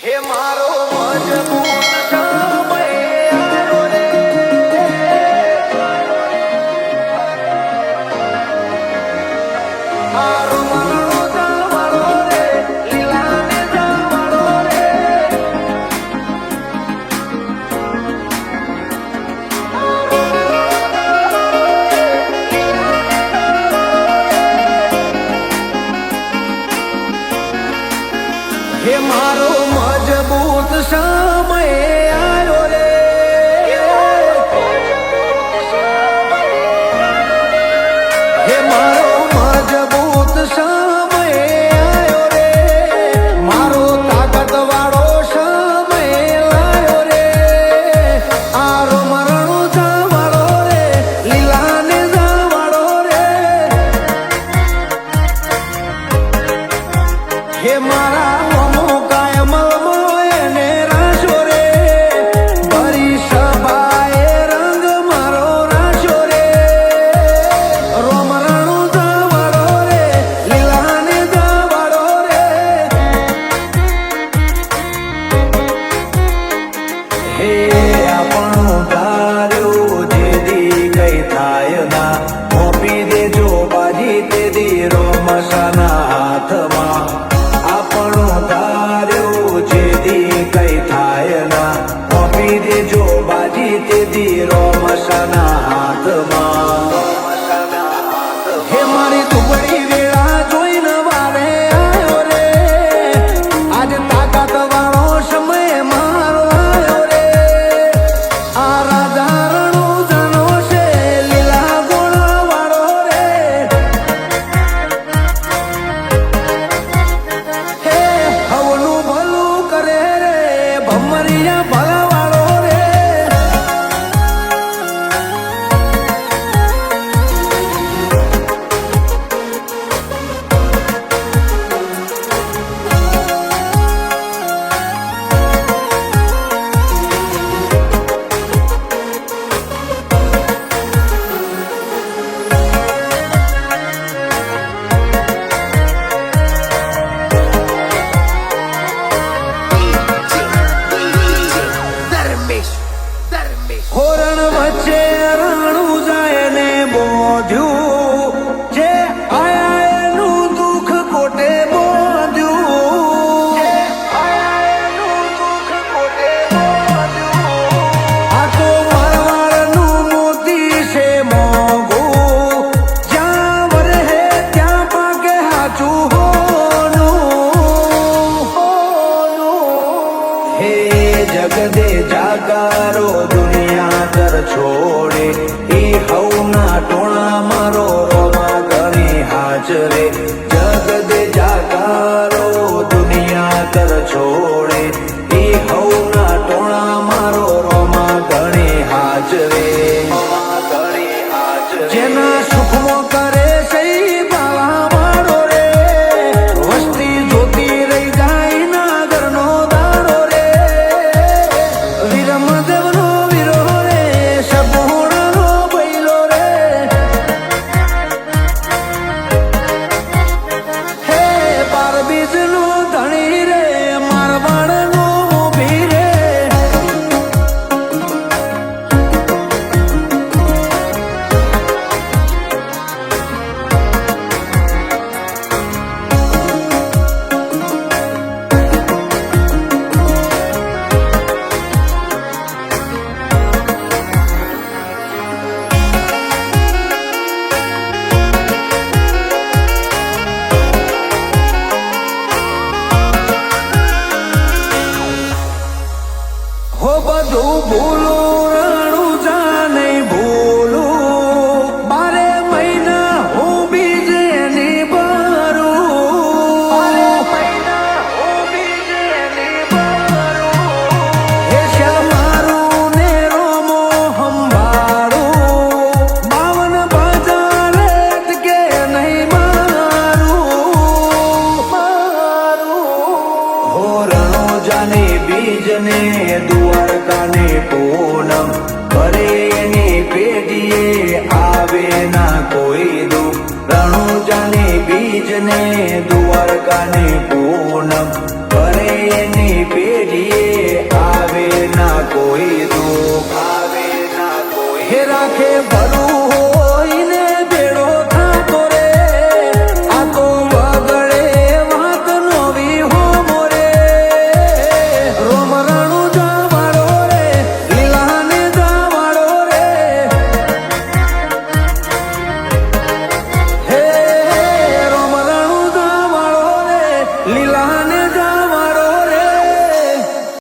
હે મારો મજબૂત સમય આવ્યો રે, મારો મરણો જવાળો રે, લીલાને જવાળો રે, હે મારો મજબૂત સમય આવ્યો રે, હે મારો મજબૂત સમય આવ્યો રે, મારો તાકાત વાળો સમય લાયો રે, આરો મરણો જવાળો રે, લીલાને જવાળો રે, હે મારા હે મારી ટુકડી વેળા જોઈને વારે આવ્યો રે, આજ તાકાત વાળો સમય મારો આવ્યો રે, આ રાજા રણો જાનો છે લીલા ગોળા વાળો રે, હે હવનું ભલું કરે રે ભમરિયા ભલા વાળો રે, હોરણ વચ્ચે રાણું જાય ને બોધ્યું, જે આયા એનું દુઃખ કોટે બોધ્યું, આ તો મારવાડનું મોતી છે મોંઘું, જ્યાં વરહે ત્યાં પાકે હાચું હોનું, હે જગદે જાગારો છોડે એ હવના ટોણા મારો રોમા ઘણી હાજરે, જગદે જાકારો દુનિયા કર છોડે એ હવના ટોણા મારો રોમા ઘણી હાજરે, જેના સુખમાં કરે છે બાવા વાળો રે, વસ્તી જોતી રહી જાય નાગરનો દાડો રે, વીરમદેવનો બધું ભૂલું રણું જા નહીં ભૂલું, 12 મહિના હું બીજ એની ભરું, હે શ્યામ મારું ને રોમો સંભાળું, 52 બજાર અટકે નહીં મારું, હો રણો જાને બીજને દ્વારકાને પૂનમ કરે એની પેઢીએ આવે ના કોઈ દુઃખ, રણુજાને બીજને દ્વારકાને પૂનમ કરે એની પેઢી ભરું